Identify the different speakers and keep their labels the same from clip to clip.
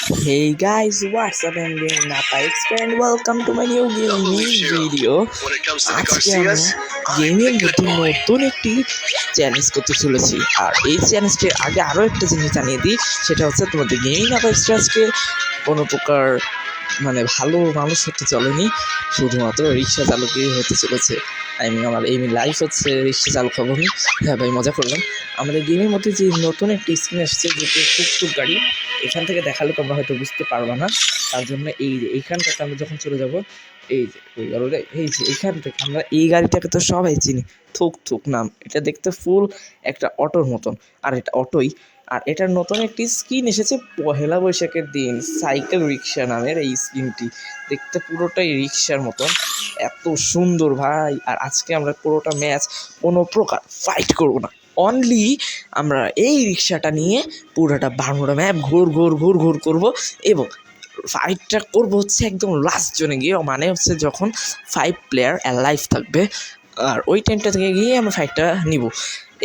Speaker 1: Hey guys, what's up? I'm doing Napax and welcome to my new gaming video. আজকে আমরা গেমের মধ্যে নতুন একটি চ্যালেঞ্জ করতে চলেছি। আর এই চ্যালেঞ্জটির আগে আরও একটা জিনিস জানিয়ে দিই, সেটা হচ্ছে তোমাদের গেমিং নাপাক্স আজকে কোনো প্রকার ভালো মানুষ হতে চলেনি, শুধুমাত্র রিক্সা চালকই হতে চলেছে। আমার লাইফ হচ্ছে রিক্সা চালক হবো। হ্যাঁ ভাই, মজা করলাম। আমাদের গেমের মধ্যে যে নতুন একটি স্ক্রিন আসছে, যেটি টুকটুক গাড়ি, এখান থেকে দেখালে তোমরা হয়তো বুঝতে পারবে না। তার জন্য এইখানটাতে আমরা যখন চলে যাব, এই যে এইখান থেকে আমরা এই গাড়িটাকে তো সবাই চিনি, থুক থুক নাম। এটা দেখতে ফুল একটা অটোর মতন, আর এটা অটোই। আর এটার নতুন একটি স্কিন এসেছে পহেলা বৈশাখের দিন, সাইকেল রিক্সা নামের এই স্কিনটি। দেখতে পুরোটাই রিক্সার মতন, এত সুন্দর ভাই। আর আজকে আমরা পুরোটা ম্যাচ কোনো প্রকার ফাইট করবো না, অনলি আমরা এই রিক্সাটা নিয়ে পুরোটা বারোটা ম্যাপ ঘুর করবো। এবং ফাইটটা করবো হচ্ছে একদম লাস্ট জোনে গিয়ে, হচ্ছে যখন 5 প্লেয়ার অ্যালাইভ থাকবে। আর ওই টাইমটা থেকে গিয়ে আমরা ফাইটটা নিব।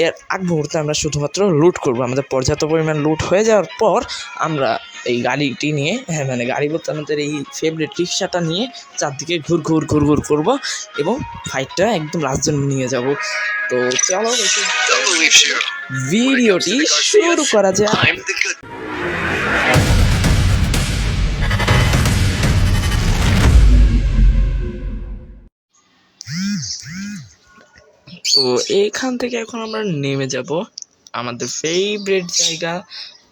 Speaker 1: এর আগ মুহূর্তে আমরা শুধুমাত্র লুট করব। আমাদের পর্যাপ্ত পরিমাণ লুট হয়ে যাওয়ার পর আমরা এই গাড়িটি নিয়ে, গাড়ি বলতে আমাদের এই ফেভারিট রিক্সাটা নিয়ে চারদিকে ঘুর করব এবং ফাইটটা একদম লাস্ট জন্য নিয়ে যাব। তো চলো ভিডিওটি শুরু করা যায়। তো এইখান থেকে এখন আমরা নেমে যাব আমাদের ফেভারিট জায়গা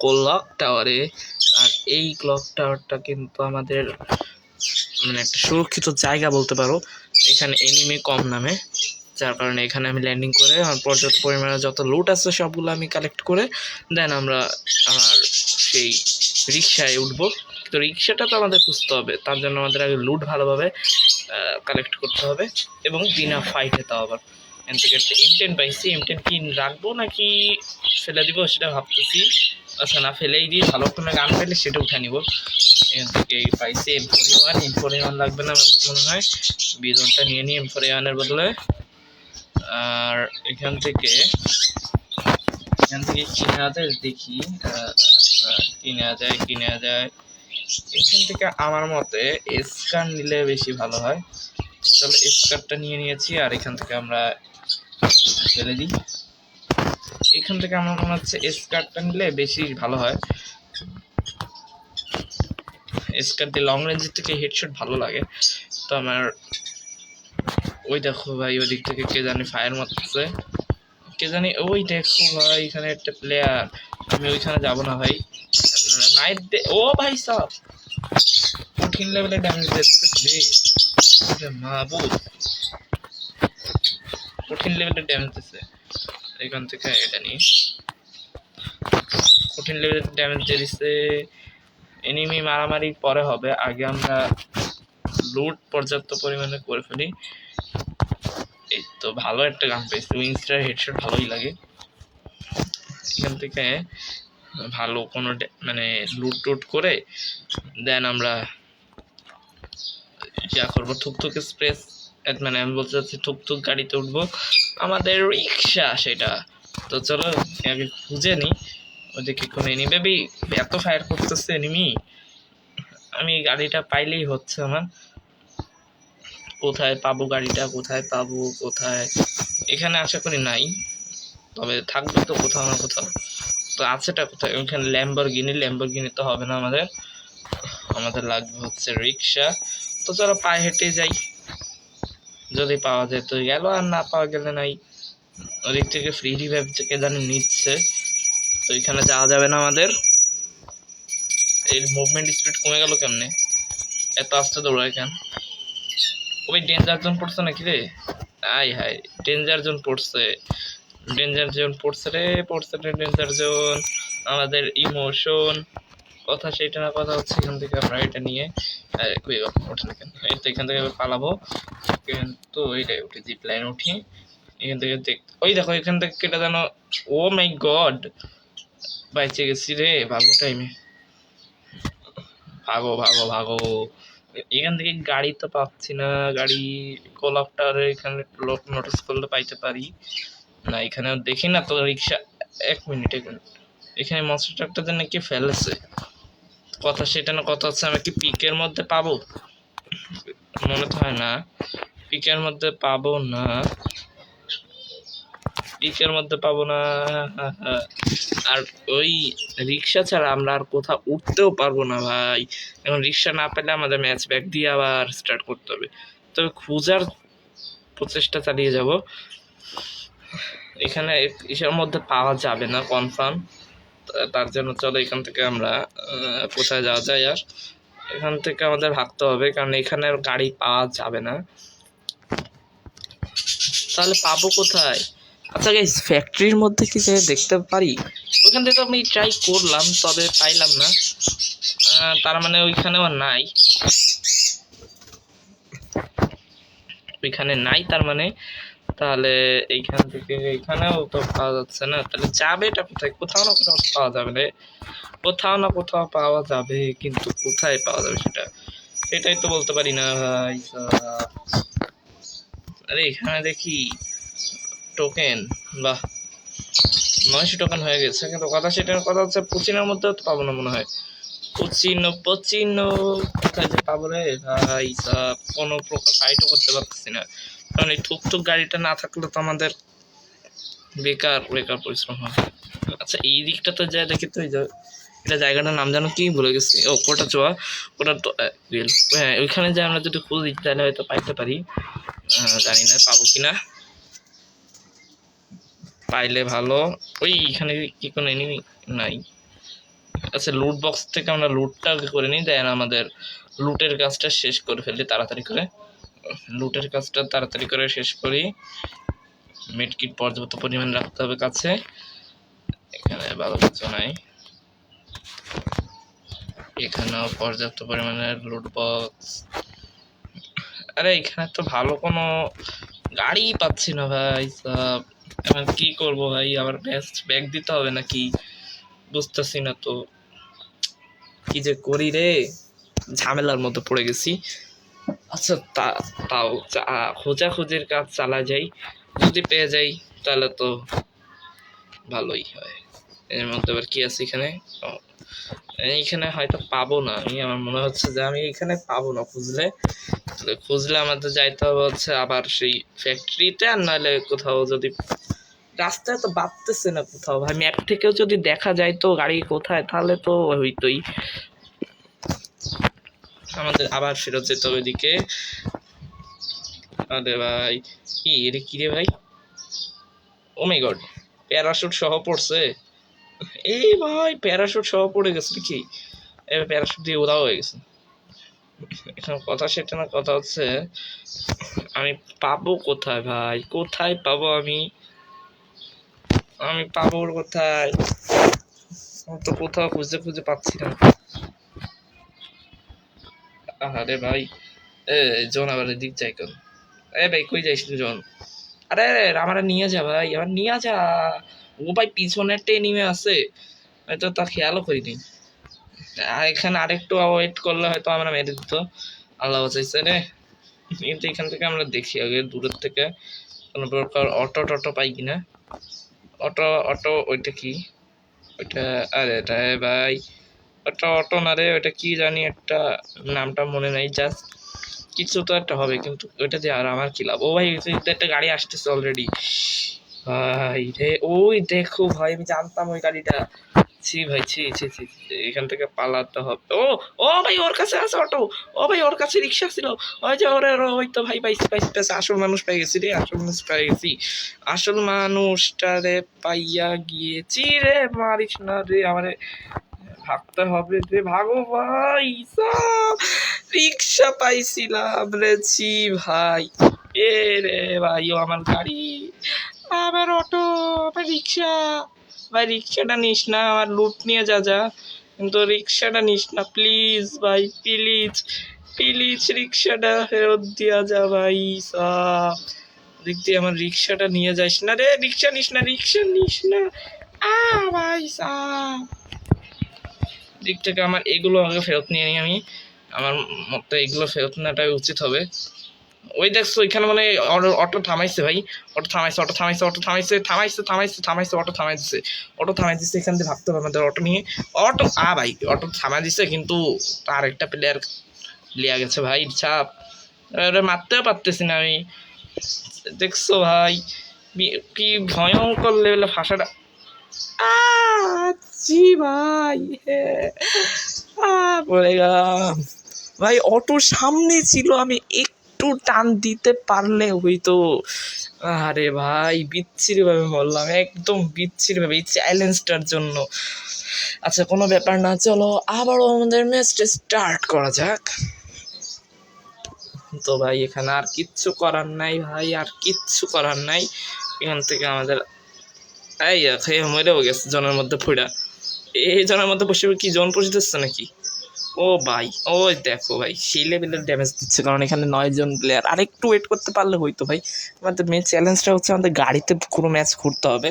Speaker 1: ক্লক টাওয়ারে। আর এই ক্লক টাওয়ারটা কিন্তু আমাদের একটা সুরক্ষিত জায়গা বলতে পারো। এখানে এনিমি কম নামে, যার কারণে এখানে আমি ল্যান্ডিং করে আমার পর্যাপ্ত পরিমাণে যত লুট আছে সবগুলো আমি কালেক্ট করে দেন আমরা আমার সেই রিক্সায় উঠবো। তো রিক্সাটা তো আমাদের খুঁজতে হবে, তার জন্য আমাদের আগে লুট ভালোভাবে কালেক্ট করতে হবে এবং বিনা ফাইটে। তাও আবার এখান থেকে একটা M10 পাইছি, M10 কি রাখবো নাকি ফেলে দিব সেটা ভাবতেছি। আচ্ছা, না ফেলেই দিই, ভালো কোনো গান পেলে সেটা উঠে নিব। এখান থেকে পাইছি M41 লাগবে না মনে হয়, বিজনটা নিয়ে নিই M41-এর বদলে। আর এখান থেকে কিনা যায়, দেখি কিনা যায়। এখান থেকে আমার মতে স্কার নিলে বেশি ভালো হয়। চলো স্কারটা নিয়ে নিয়েছি, আর এখান থেকে আমরা ফেলে দিই। এখান থেকে আমার মনে হচ্ছে স্কারটা নিলে বেশি ভালো হয়। স্কার দিয়ে লং রেঞ্জের থেকে হেডশট ভালো লাগে। তো আমার ওই দেখো ভাই, ওই দিক থেকে কে জানি ফায়ার মারতেছে, কে জানি। ওই দেখো ভাই, এখানে একটা প্লেয়ার। আমি ওইখানে যাবো না ভাই, নাইট দে। ও ভাই সব কঠিন লেভেলে ড্যামেজ দিচ্ছে, মাহবুব কঠিন লেভেলে ড্যামেজ দিচ্ছে। এখান থেকে এটা নিয়ে কঠিন লেভেলে ড্যামেজ দিয়ে দিচ্ছে। এনিমি মারামারি পরে হবে, আগে আমরা লুট পর্যাপ্ত পরিমাণে করে ফেলি। এই তো ভালো একটা গান পেয়েছি, উইংস্টার হেডশট ভালোই লাগে। এখান থেকে ভালো কোনো লুট করে দেন আমরা যা করবো থুকথুক স্পেস, আমি বলতে চাচ্ছি থুকথুক গাড়িতে উঠবো, আমাদের রিক্সা সেটা। তো চলো আগে খুঁজে নিই ওদিকে কোনো এনিমি। বেবি এত ফায়ার করতেছে এনিমি, আমি গাড়িটা পাইলেই হচ্ছে আমার। কোথায় পাবো গাড়িটা, কোথায়? এখানে আশা করি নাই, তবে থাকবে তো কোথাও না কোথাও। তো আছেটা কোথায়? ওইখানে ল্যাম্বরগিনি তো হবে না, আমাদের লাগবে হচ্ছে রিক্সা। তো চলো পায়ে হেঁটে যাই, যদি পাওয়া যায় তো গেল, আর না পাওয়া গেলে নাই। ওদিক থেকে ফ্রি রিভাইভ থেকে জানি নিচ্ছে, তো এখানে যাওয়া যাবে না আমাদের। এই মুভমেন্ট স্পিড কমে গেল কেমনে, এত আস্তে দৌড়ায় কেন? ওই ডেঞ্জার জোন পড়ছে নাকি রে? হাই ডেঞ্জার জোন পড়ছে রে, ডেঞ্জার জোন। আমাদের ইমোশন কথা সেটা না, কথা হচ্ছে এখান থেকে আমরা এটা নিয়ে ওঠে না কেন, এই তো এখান থেকে পালাবো। কিন্তু ওইটাই উঠে জিপ লাইন উঠি এখান থেকে। ওই দেখো এখান থেকে কেটে জানো। ও মাই গড, বাইচে গেছি রে, ভালো টাইমে। ভাগো। এখান থেকে গাড়ি তো পাচ্ছি না, গাড়ি কোলাপটারে এখানে লোক নোটিস করলে পাইতে পারি না, এখানে দেখি না তো রিক্সা। এক মিনিট, এখানে মনস্টার ট্রাকটা যেন কি ফেলেছে, কথা সেটা না, কথা হচ্ছে আমি কি পিকের মধ্যে পাবো? মনে তো হয় না পিকের মধ্যে পাবো না, পিকের মধ্যে পাবো না। আর ওই রিক্সা ছাড়া আমরা আর কোথাও উঠতেও পারবো না ভাই। এখন রিক্সা না পেলে আমাদের ম্যাচ ব্যাক দিয়ে আবার স্টার্ট করতে হবে। তবে খোঁজার প্রচেষ্টা চালিয়ে যাব। এখানে ইসের মধ্যে পাওয়া যাবে না কনফার্ম। তার জন্য চলো এখান থেকে আমরা কোথায় যাওয়া যায়, আর এখান থেকে আমাদের ভাবতে হবে, কারণ এখানে গাড়ি পাওয়া যাবে না। তাহলে পাবো কোথায়? আচ্ছা গাইস, ফ্যাক্টরির মধ্যে কি যে দেখতে পারি? ওইখান থেকে তো আমি ট্রাই করলাম, তবে পাইলাম না। তার মানে ওইখানেও নাই, ওইখানে নাই তার মানে। তাহলে এইখান থেকে এইখানেও তো পাওয়া যাচ্ছে না, তাহলে যাবে এটা কোথায়? কোথাও না কোথাও পাওয়া যাবে রে, কোথাও না কোথাও পাওয়া যাবে, কিন্তু কোথায় পাওয়া যাবে সেটাই তো বলতে পারি না ভাই। আরে এখানে দেখি টোকেন, বাহ 900 টোকেন হয়ে গেছে, কিন্তু সেটার কথা হচ্ছে পুচিনের মধ্যেও তো পাবো না মনে হয়। পচিনো কোথায় যে পাবো রে ভাই? কোনো প্রকার ফাইটও করতে পারতেছি না, কারণ এই ঠুকঠুক গাড়িটা না থাকলে তো আমাদের বেকার বেকার পরিশ্রম হয়। আচ্ছা এই দিকটাতে যা দেখি তো, এটা জায়গাটার নাম জানো কি ভুলে গেছি, ও কোটা চোয়া, ওটা তো হ্যাঁ ওইখানে যে আমরা যদি খুঁজি তাহলে হয়তো পাইতে পারি, জানি না পাবো কিনা, পাইলে ভালো। ওইখানে কি কোনো এনিমি নাই? আচ্ছা লুট বক্স থেকে আমরা লুটটা করে নিই, দেন আমাদের লুটের কাজটা শেষ করে ফেলি তাড়াতাড়ি করে, লুটের কাজটা তাড়াতাড়ি করে শেষ করি। মেডকিট পর্যাপ্ত পরিমাণ রাখতে হবে কাছে, এখানে ভালো কিছু নাই, এখানেও পর্যাপ্ত পরিমাণের লুট বক্স। আরে এখানে তো ভালো কোনো গাড়ি পাচ্ছি না ভাই সব, এখন কি করবো ভাই? আবার বেস্ট ব্যাগ দিতে হবে নাকি বুঝতেছি না তো, কি যে করি রে, ঝামেলার মধ্যে পড়ে গেছি। আচ্ছা তাও খোঁজাখুঁজির কাজ চালা যাই, যদি পেয়ে যাই তাহলে তো ভালোই হয়। এর মধ্যে আবার কি আছে এখানে? এইখানে হয়তো পাবো না, আমার মনে হচ্ছে যে আমি এখানে পাবো না খুঁজলে আমাদের যাইতে হবে হচ্ছে আবার সেই ফ্যাক্টরিতে, আর নাহলে কোথাও যদি রাস্তায় তো বাড়তেছে না কোথাও ভাই, ম্যাপ থেকেও যদি দেখা যায় তো গাড়ি কোথায়, তাহলে তো হইতোই। আমাদের আবার ফেরত যেতে হবে এদিকে। আরে ভাই কি রে, কি রে ভাই? ও মাই গড, প্যারাশুট সহ পড়ছে। এই ভাই প্যারাশুট সহ পড়ে গেছে কি? এবার প্যারাশুট দিয়ে উড়াও হয়ে গেছে। এখন কথা সেটা না, কথা হচ্ছে আমি পাবো কোথায় ভাই? কোথায় পাবো আমি পাবো কোথায়? তো কোথাও খুঁজে খুঁজে পাচ্ছি না। আরে ভাই জন আবার এদিক যাই কেন? ভাই কই যাইস তুই জন? আরে আমার নিয়ে যা ভাই, আমার নিয়ে যা। ও ভাই পিছনে একটা এনিমে আছে, হয়তো তা খেয়ালও করিনি। এখানে আরেকটু ওয়েট করলে হয়তো আমরা মেরে দিত, আল্লাহ বাঁচাইছে রে। কিন্তু এখান থেকে আমরা দেখি আগে দূরের থেকে কোনো প্রকার অটো টটো পাই কিনা। অটো ওইটা কি? ওইটা আরে এটা ভাই অটো না রে, ওইটা কি জানি একটা নামটা মনে নাই, জাস্ট কিছু তো একটা হবে, কিন্তু ওইটা দিয়ে আর আমার কি লাভ? ও ভাই একটা গাড়ি আসতেছে অলরেডি ভাই রে, ওই দেখো ভাই আমি জানতাম ওই গাড়িটা। ছি ভাই ছি ছি ছি, এখান থেকে পালাতে হবে। ও ভাই ওর কাছে আছে অটো, ও ভাই ওর কাছে রিক্সা ছিল, ওই যে ওই তো ভাই পাইছি পাইছি পাইছি, আসল মানুষ পাই গেছি রে, আসল মানুষ পাই গেছি, আসল মানুষটারে পাইয়া গিয়েছি রে, মারিস না রে আমারে, ভাগতে হবে রে, ভাগো ভাই, রিক্সা পাইছিলাম রে, ছি ভাই এ রে ভাই, ও আমার গাড়ি, আমার অটো, আমার রিক্সা। ভাই রিক্সাটা নিস না, আমার লুট নিয়ে যা, কিন্তু রিক্সাটা নিস না প্লিজ ভাই, প্লিজ প্লিজ রিক্সাটা ফেরত দিয়া যা ভাই সাব, দিক দিয়ে আমার রিক্সাটা নিয়ে যাস না রে, রিক্সা নিস না ভাই সাব, দিক থেকে আমার এগুলো আগে ফেরত নিয়ে নিই আমি, আমার মতে এগুলো ফেরত নেওয়াটাই উচিত হবে।
Speaker 2: ওই দেখছো ওইখানে মানে অটো থামাইছে ভাই, অটো থামাইছে অটো থামাইছে অটো থামাইছে থামাইছে থামাইছে থামাইছে অটো থামাই দিছে, অটো থামাই দিচ্ছে। এখান থেকে ভাবতে হবে আমাদের অটো নিয়ে, অটো ভাই অটো থামাই দিছে, কিন্তু তার একটা প্লেয়ার লিয়া গেছে ভাই চাপ, মারতেও পারতেছি না আমি। দেখছো ভাই কি ভয়ঙ্কর লেভেলে ভাষাটা। জি ভাই
Speaker 1: পড়ে গেলাম ভাই, অটোর সামনে ছিল, আমি একটু টান দিতে পারলে হইতো। আরে ভাই বিচ্ছিরি ভাবে বললাম, একদম বিচ্ছিরি ভাবে এই চ্যালেঞ্জটার জন্য। আচ্ছা কোনো ব্যাপার না, চলো আবারও আমাদের ম্যাচটা স্টার্ট করা যাক। তো ভাই এখানে আর কিচ্ছু করার নাই ভাই, আর কিচ্ছু করার নাই। এখান থেকে আমাদের এই খেয়ে মরেও গেছে জনের মধ্যে ফুড়া, এই জনের মধ্যে বসে কি জন পৌঁছে দিচ্ছে নাকি? ও ভাই ওই দেখো ভাই সেই লেভেলের ড্যামেজ দিচ্ছে, কারণ এখানে 9 জন প্লেয়ার। আর একটু ওয়েট করতে পারলে হইতো ভাই। আমাদের মেন চ্যালেঞ্জটা হচ্ছে আমাদের গাড়িতে পুরো ম্যাচ ঘুরতে হবে,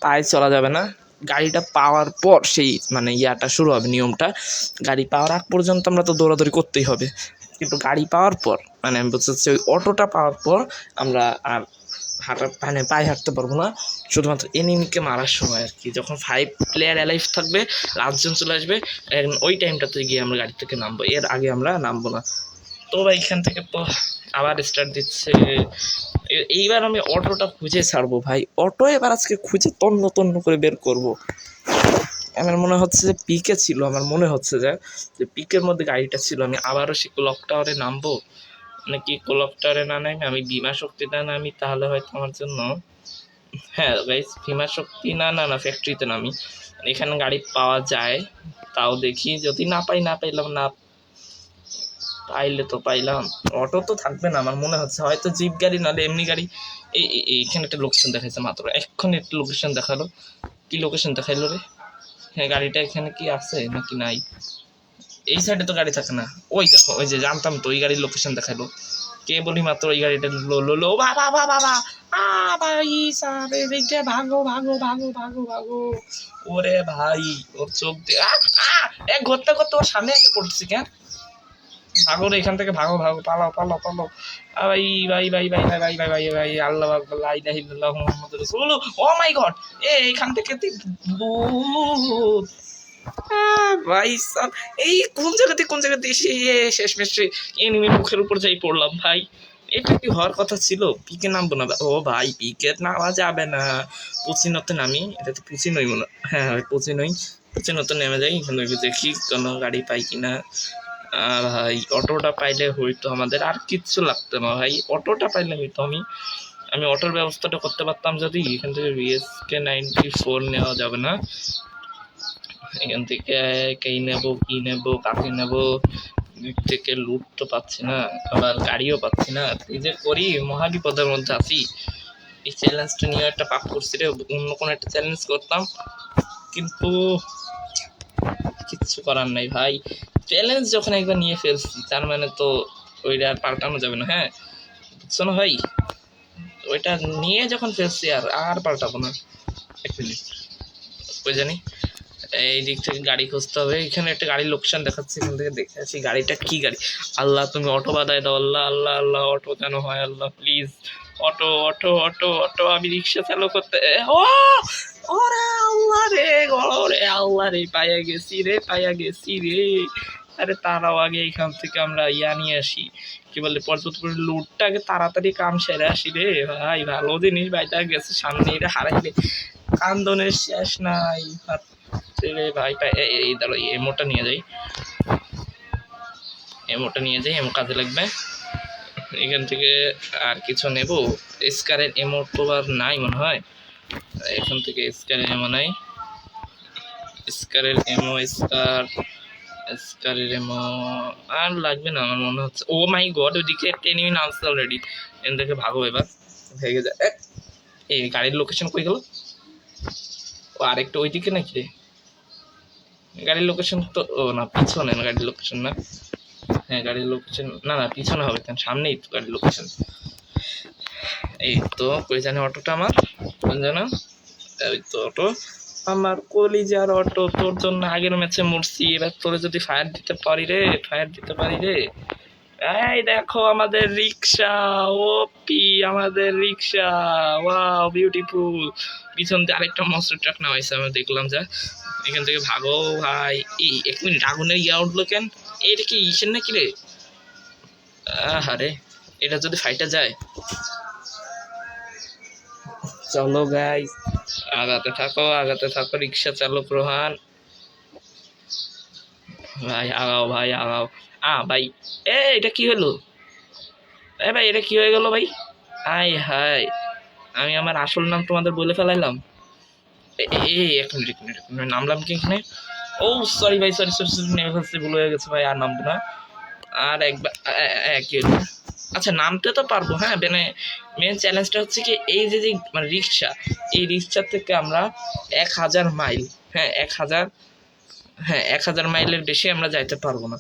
Speaker 1: পায়ে চলা যাবে না। গাড়িটা পাওয়ার পর সেই মানে ইয়াটা শুরু হবে, নিয়মটা। গাড়ি পাওয়ার আগ পর্যন্ত আমরা তো দৌড়াদৌড়ি করতেই হবে, কিন্তু গাড়ি পাওয়ার পর মানে আমি বলতে চাচ্ছি ওই অটোটা পাওয়ার পর আমরা আর হাঁটা মানে পায়ে হাঁটতে পারবো না, শুধুমাত্র এনিমিকে মারার সময় আর কি। যখন 5 প্লেয়ার অ্যালাইভ থাকবে, লাস্টজন চলে আসবে, ওই টাইমটাতে গিয়ে আমরা গাড়ি থেকে নামবো, এর আগে আমরা নামবো না। তো ভাই এখান থেকে তো আবার স্টার্ট দিচ্ছে। এইবার আমি অটোটা খুঁজে ছাড়বো ভাই, অটো এবার আজকে খুঁজে তন্ন তন্ন করে বের করবো। আমার মনে হচ্ছে যে পিকে ছিল, আমার মনে হচ্ছে যে পিকের মধ্যে গাড়িটা ছিল। আমি আবারও সে ক্লক টাওয়ারে নামবো, নাকি ক্লক টাওয়ারে না নামি আমি বিমা শক্তিটা নামি, তাহলে হয়তো আমার জন্য। হ্যাঁ গাইস বিমা শক্তি না না না ফ্যাক্টরিতে নামি, এখানে গাড়ি পাওয়া যায়। তাও দেখি, যদি না পাই না পাইলাম, না পাইলে তো পাইলাম। অটো তো থাকবে না আমার মনে হচ্ছে, হয়তো জিপ গাড়ি নাহলে এমনি গাড়ি। এইখানে একটা লোকেশন দেখাইছে মাত্র, এক্ষুনি একটা লোকেশন দেখালো। কি লোকেশন দেখাইলো রে? হ্যাঁ গাড়িটা এখানে কি আছে নাকি নাই? এই সাইডে তো গাড়ি থাকে না। ওই দেখো, ওই যে জানতাম তো, ওই গাড়ির লোকেশন দেখালো। কে বলি মাত্র ওই গাড়িটা লো লো লো বাবা বাবা বাবা ভাই সাহেব এদিকে ভাগো ভাগো ভাগো ভাগো ভাগো। ওরে ভাই ওর চোখ দিয়ে এক ঘুরতে ঘুরতে ওর সামনে এসে পড়ছি কেন? ভাগো রে এখান থেকে, ভাগো ভাগো, পালাও পালাও পালাও। ভাই ভাই ভাই ভাই ভাই ভাই ভাই ভাই ভাই আল্লাহ আকবার লা ইলাহা ইল্লাল্লাহু মুহাম্মাদুর রাসূলুল্লাহ। ও মাই গড, এখান থেকে ভূত। ভাই সাব এই কোন জায়গাতে এসে শেষমেশ এনিমি মুখের উপর যাই পড়লাম ভাই। এটা কি হওয়ার কথা ছিল? পিকে নামবো না? ও ভাই পিকে নামা যাবে না, পুচিনোতে নামি। এটা তো পুচিনোই মনে, হ্যাঁ হ্যাঁ পুচিনোতে নেমে যাই। এখানে দেখি কোনো গাড়ি পাই কিনা। ভাই অটোটা পাইলে হইতো আমাদের, আর কিচ্ছু লাগতো না ভাই, অটোটা পাইলে হইতো। আমি অটোর ব্যবস্থাটা করতে পারতাম যদি। এখান থেকে VSK 94 নেওয়া যাবে না, এখান থেকে কি নেবো কাকে নেবো, দিক থেকে লুট তো পাচ্ছি না, আবার গাড়িও পাচ্ছি না। এই যে করি মহাবিপদের মধ্যে আছি। এই চ্যালেঞ্জটা নিয়ে একটা পাপ করছি রে, অন্য কোনো একটা চ্যালেঞ্জ করতাম, কিন্তু কিচ্ছু করার নাই ভাই। চ্যালেঞ্জ যখন একবার নিয়ে ফেলছি তার মানে তো ওইটা আর পাল্টানো যাবে না। হ্যাঁ বুঝছো না ভাই, ওইটা নিয়ে যখন ফেলছি আর পাল্টাবো না। এক মিনিট ওই জানি এই দিক থেকে গাড়ি খুঁজতে হবে। এখানে একটা গাড়ির লোকেশন দেখাচ্ছে, এখান থেকে দেখে আসি গাড়িটা কি গাড়ি। আল্লাহ তুমি অটো বাদায় দাও, আল্লাহ আল্লাহ আল্লাহ, অটো কেন হয় আল্লাহ please. Auto auto auto auto, আমি রিক্সা চালু করতে, ও ওরে আল্লাহ রে, ওরে আল্লাহ রে, পাইয়া গেছি রে। আরে তারাও আগে এখান থেকে আমরা ইয়া নিয়ে আসি, কি বলে পর্যটন লুটটাকে তাড়াতাড়ি কাম সেরে আসি রে ভাই। ভালো জিনিস বাইটা গেছে, সামনে এটা হারাইলে কান্দনের শেষ নাই রে ভাই। এই দাঁড়ো এমোটা নিয়ে যাই, এমো কাজে লাগবে। এখান থেকে আর কিছু নেব, স্কারের এমো তো আর নাই মনে হয়, এখান থেকে স্কারের এমো নাই, স্কারের এমো স্কারের এমো আর লাগবে না আমার মনে হচ্ছে। ও মাই গড, ওইদিকে একটা এনিমি নামছে অলরেডি, এখান থেকে ভাগো এবার, ভেগে যায়। এই গাড়ির লোকেশন কই গেল? ও আরেকটা ওইদিকে নাকি রে গাড়ির লোকেশন? তো ও না পিছনে না গাড়ির লোকেশন, না হ্যাঁ গাড়ির লোকেশন না না পিছনে হবে কেন, সামনেই তো গাড়ির লোকেশন। এই তো কই জানে অটোটা আমার, কোন জানো? ওই তো অটো আমার কলিজার অটো, তোর জন্য আগের ম্যাচে মরছি, এবার তোরে যদি ফায়ার দিতে পারি রে।
Speaker 2: এই দেখো আমাদের রিক্সা, ওপি আমাদের রিক্সা, ওয়াও বিউটিফুল। পিছন দিয়ে আরেকটা মনস্টার ট্রাক নামাইছে আমি দেখলাম, যা এখান থেকে ভাগো ভাই। এই 1 মিনিট, আগুনের ইয়া উঠলো কেন? এটা কি ইসের নাকি রে? আরে এটা যদি ফাইটা যায়। চলো গাইস, আগাতে থাকো রিক্সা চালক রোহান ভাই, আগাও ভাই আগাও। ভাই, এটা কি হলো? ভাই এটা কি হয়ে গেল ভাই? আই হাই, আমি আমার আসল নাম তোমাদের বলে ফেলাইলাম। এই 1 মিনিট, নামলাম কি এখানে? ও সরি ভাই, সরি নেমে ফেলছি, ভুল হয়ে গেছে ভাই, আর নামবো না। আর একবার কি হলো? আচ্ছা নামতে তো পারবো, হ্যাঁ, মানে মেন চ্যালেঞ্জটা হচ্ছে কি, এই যে যে মানে রিক্সা, এই রিক্সা থেকে আমরা 1000 মাইল, হ্যাঁ 1000, হ্যাঁ 1000 মাইলের বেশি আমরা যাইতে পারবো না,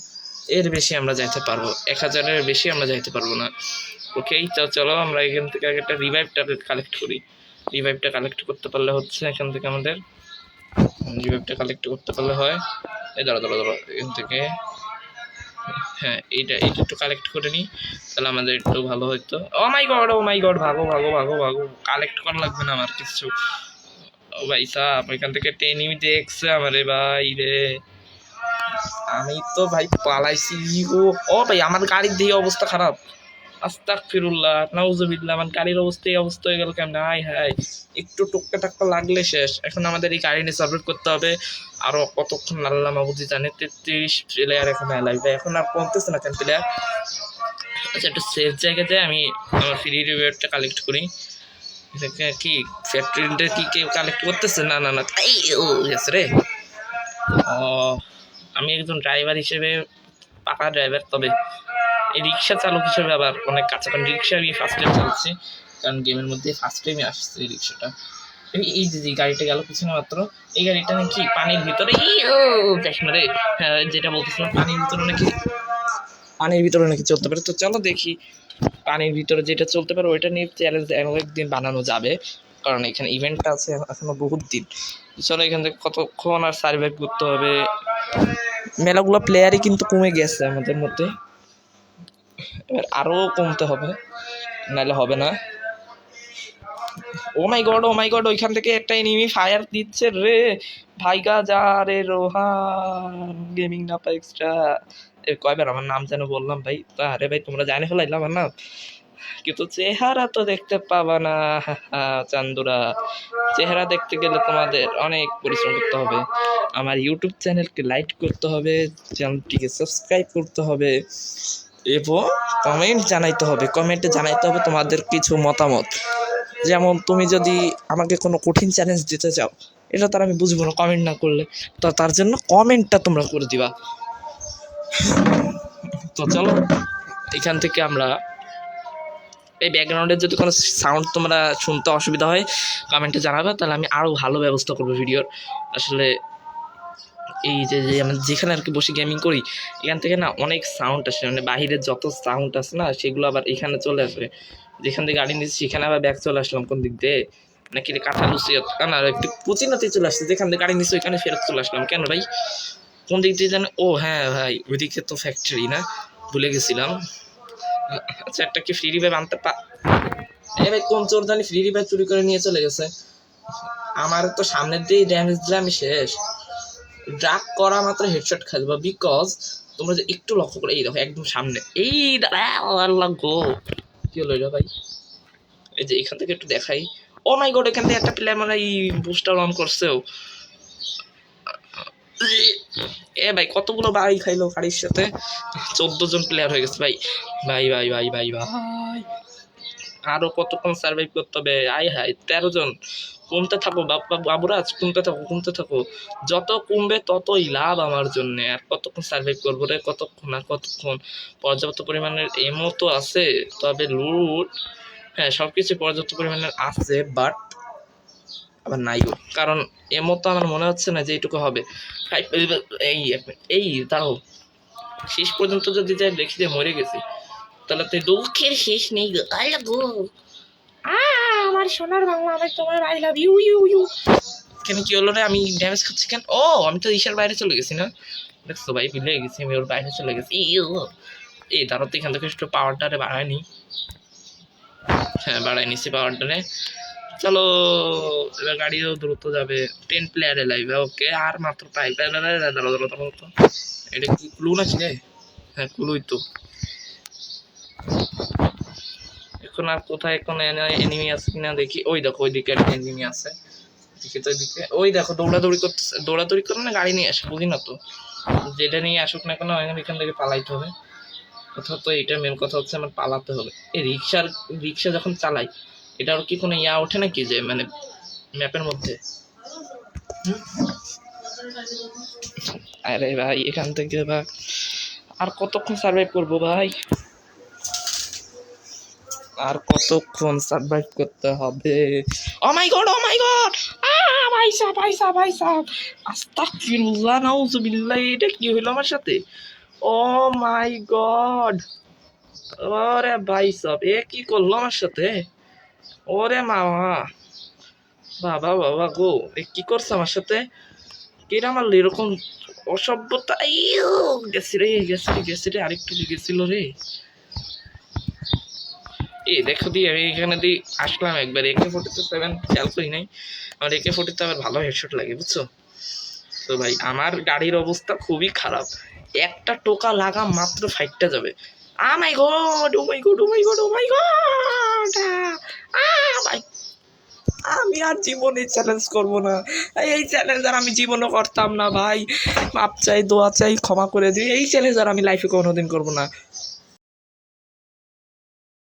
Speaker 2: এর বেশি আমরা যাইতে পারবো, 1000-এর বেশি আমরা যাইতে পারবো না। ওকে, তো চলো আমরা এখান থেকে আগে একটা রিভাইভটা কালেক্ট করি। রিভাইভটা কালেক্ট করতে পারলে হচ্ছে এখান থেকে আমাদের রিভাইভটা কালেক্ট করতে পারলে হয়। এই ধরো এখান থেকে, হ্যাঁ এইটা একটু কালেক্ট করে নিই, তাহলে আমাদের একটু ভালো হইতো। ও মাই গড, ভাগো, কালেক্ট করা লাগবে না আমার কিছু। ও ভাই সাহেব, ওইখান থেকে টেনে দেখছে আমারে ভাই রে, আমি তো ভাই পালাইছি। ও ভাই আমার গাড়ির দিয়ে অবস্থা খারাপ, আস্তাগফিরুল্লাহ নাউজুবিল্লাহ, আমার গাড়ির অবস্থা এই অবস্থা হয়ে গেল কেমন? হাই হাই, একটু টুকটা টাক্কা লাগলে শেষ। এখন আমাদের এই গাড়ি নিয়ে সার্ভে করতে হবে আরো কতক্ষণ, আল্লাহ মাহবুদি জানে। 33 প্লেয়ার এখন লাগবে, এখন আর কমতেছে না কেন প্লেয়ার। আচ্ছা একটু সেফ জায়গাতে আমি আমার ফ্রি রিওয়ার্ডটা কালেক্ট করি। কি ফ্যাক্টরিটা কি কেউ কালেক্ট করতেছে? না এই ও গেছে রে। ও, আমি একজন ড্রাইভার হিসেবে পাকা ড্রাইভার, তবে এই রিক্সা চালক হিসেবে আবার অনেক কাছে, কারণ রিক্সা আমি ফার্স্ট টাইম চালাচ্ছি, কারণ গেমের মধ্যে ফার্স্ট টাইমে আসছে এই রিক্সাটা। এই যে গাড়িটা গেল পিছনে মাত্র, এই গাড়িটা নাকি পানির ভিতরে, রে, হ্যাঁ যেটা বলতেছিলাম, পানির ভিতরে নাকি চলতে পারে। তো চলো দেখি পানির ভিতরে যেটা চলতে পারে ওইটা নিয়ে চ্যালেঞ্জ একদিন বানানো যাবে, কারণ এখানে ইভেন্টটা আছে এখনো বহুত দিন। চলো এখান থেকে কতক্ষণ আর সার্ভাইভ করতে হবে। মেলাগুলো প্লেয়ারই কিন্তু কমে গেছে আমাদের মধ্যে, এবার আরো কমতে হবে, নাহলে হবে না। ও মাই গড, ওইখান থেকে একটা এনিমি ফায়ার দিচ্ছে রে, ভাইগা যা রে রোহান গেমিং না পা এক্সট্রা। কয়বার আমার নাম যেন বললাম ভাই? আরে ভাই তোমরা জানে ফেলাইলাম আমার নাম, কিন্তু চেহারা তো দেখতে পাবা না। চান্দুরা, চেহারা দেখতে গেলে তোমাদের অনেক পরিশ্রম করতে হবে। আমার ইউটিউব চ্যানেলকে লাইক করতে হবে, চ্যানেলটিকে সাবস্ক্রাইব করতে হবে, এবং কমেন্টে জানাইতে হবে তোমাদের কিছু মতামত। যেমন তুমি যদি আমাকে কোনো কঠিন চ্যালেঞ্জ দিতে চাও, এটা তার আমি বুঝবো না কমেন্ট না করলে, তো তার জন্য কমেন্টটা তোমরা করে দিবা। তো চলো এখান থেকে আমরা, এই ব্যাকগ্রাউন্ডের যদি কোনো সাউন্ড তোমরা শুনতে অসুবিধা হয় কমেন্টে জানাবে, তাহলে আমি আরও ভালো ব্যবস্থা করবো ভিডিওর। আসলে এই যে আমরা যেখানে আর কি বসে গেমিং করি, এখান থেকে না অনেক সাউন্ড আসে, মানে বাহিরের যত সাউন্ড আছে না সেগুলো আবার এখানে চলে আসে। যেখান থেকে গাড়ি নিচ্ছি সেখানে আবার ব্যাক চলে আসলাম কোন দিক দিয়ে, নাকি কাঁথা লুচি না একটু কুচিনাতে চলে আসছে, যেখান থেকে গাড়ি নিচ্ছি ওইখানে ফেরত চলে আসলাম কেন ভাই? কোন দিক দিয়ে জানো? ও হ্যাঁ ভাই, ওইদিকে তো ফ্যাক্টরি না, ভুলে গেছিলাম। আচ্ছা একটা কি ফ্রি রিভাইভ আনতে ভাই, কোন চোর জানি ফ্রি রিভাইভ চুরি করে নিয়ে চলে গেছে। আমার তো সামনের দিয়ে ড্যামেজ দিলে আমি শেষ, ড্রাগ করা মাত্র হেডশট খাই দেবো, বিকজ তোমরা যে একটু লক্ষ্য করে, এই দেখো একদম সামনে, এই আল্লাহ গো, কি হলো এটা ভাই? এই যে এখান থেকে একটু দেখাই, ও মাই গড, এখান থেকে একটা প্লেয়ার মানে এই বুস্টার অন করছেও। ভাই কতগুলো বাড়ি খাইলো গাড়ির সাথে, 14 জন প্লেয়ার হয়ে গেছে ভাই। ভাই ভাই ভাই ভাই ভাই, আরো কতক্ষণ সার্ভাইভ করতে হবে? আই হাই 13 জন, কমতে থাকো বাবুরাজ, কমতে থাকো, যত কমবে ততই লাভ আমার জন্য। আর কতক্ষণ সার্ভাইভ করবো রে, কতক্ষণ। পর্যাপ্ত পরিমাণের এমও তো আছে, তবে লুট, হ্যাঁ সবকিছু পর্যাপ্ত পরিমাণের আছে, বাট আবার নাইও, কারণ এমও তো আমার মনে হচ্ছে না যে এইটুকু হবে। এই দাঁড়াও, শেষ পর্যন্ত যদি যাই দেখি যে মরে গেছি, তাহলে তো দুঃখের শেষ নেই গো। আমার সোনার বাংলা, আমার তোমার I love you you you. কেন কি হলো রে? আমি ড্যামেজ খাচ্ছি কেন? ও আমি তো ইশার বাইরে চলে গেছি না, দেখছো ভাই, ভুলে গেছি আমি ওর বাইরে চলে গেছি। এই তারও তো এখান থেকে একটু পাওয়ারটারে বাড়ায়নি। হ্যাঁ বাড়াই নিছি পাওয়ারটারে। চলো এবার গাড়িও দ্রুত যাবে। 10 প্লেয়ারে লাইভে ওকে আর মাত্র 5 প্লেয়ারে। এটা কি ক্লু নাকি রে? হ্যাঁ ক্লুই তো। এখন আর কোথায় কোনো এনিমি আছে কিনা দেখি। ওই দেখো ওইদিকে একটা এনিমি আছে, দেখি তো ওইদিকে। ওই দেখো দৌড়াদৌড়ি করতেছে, দৌড়াদৌড়ি করে না গাড়ি নিয়ে আসে, বুঝি না তো যেটা নিয়ে আসুক না কেন এখান থেকে পালাইতে হবে। কথা তো এটা মেন কথা হচ্ছে আমার পালাতে হবে। এই রিক্সা যখন চালাই এটা আর কি কোনো ইয়া ওঠে নাকি যে মানে ম্যাপের মধ্যে? আরে ভাই এখান থেকে বা আর কতক্ষণ সার্ভাইভ করবো ভাই? আর কতক্ষণ সার্ভাইভ করতে হবে? ও মাই গড, ও মাই গড, ভাই সাহেব ভাই সাহেব ভাই সাহেব, আস্তাগফিরুল্লাহ নাউজুবিল্লাহ। এটা কি হইলো আমার সাথে? ও মাই গড, ওরে ভাই সাহেব এ কি করলো আমার সাথে? ওরে মামা, বাবা বাবা গো, এ কি করছে আমার সাথে? কিরা মারলো এরকম অসভ্যতা? গেছি রে গেছি রে, আরেকটু গেছিল রে। এই দেখো দিয়ে আমি এখানে দিয়ে আসলাম একবার। AK-47 খেয়াল করি নাই, আমার AK-47 আবার ভালো হেডশট লাগে বুঝছো তো ভাই। আমার গাড়ির অবস্থা খুবই খারাপ, একটা টোকা লাগা মাত্র ফাইটটা যাবে। ও মাই গড, ও মাই গড, ও মাই গড, ও মাই গড, ভাই আমি আর জীবনে চ্যালেঞ্জ করব না। এই চ্যালেঞ্জ আর আমি জীবনও করতাম না ভাই। মাপ চাই, দোয়া চাই, ক্ষমা করে দিই। এই চ্যালেঞ্জ আর আমি লাইফে কোনোদিন করবো না।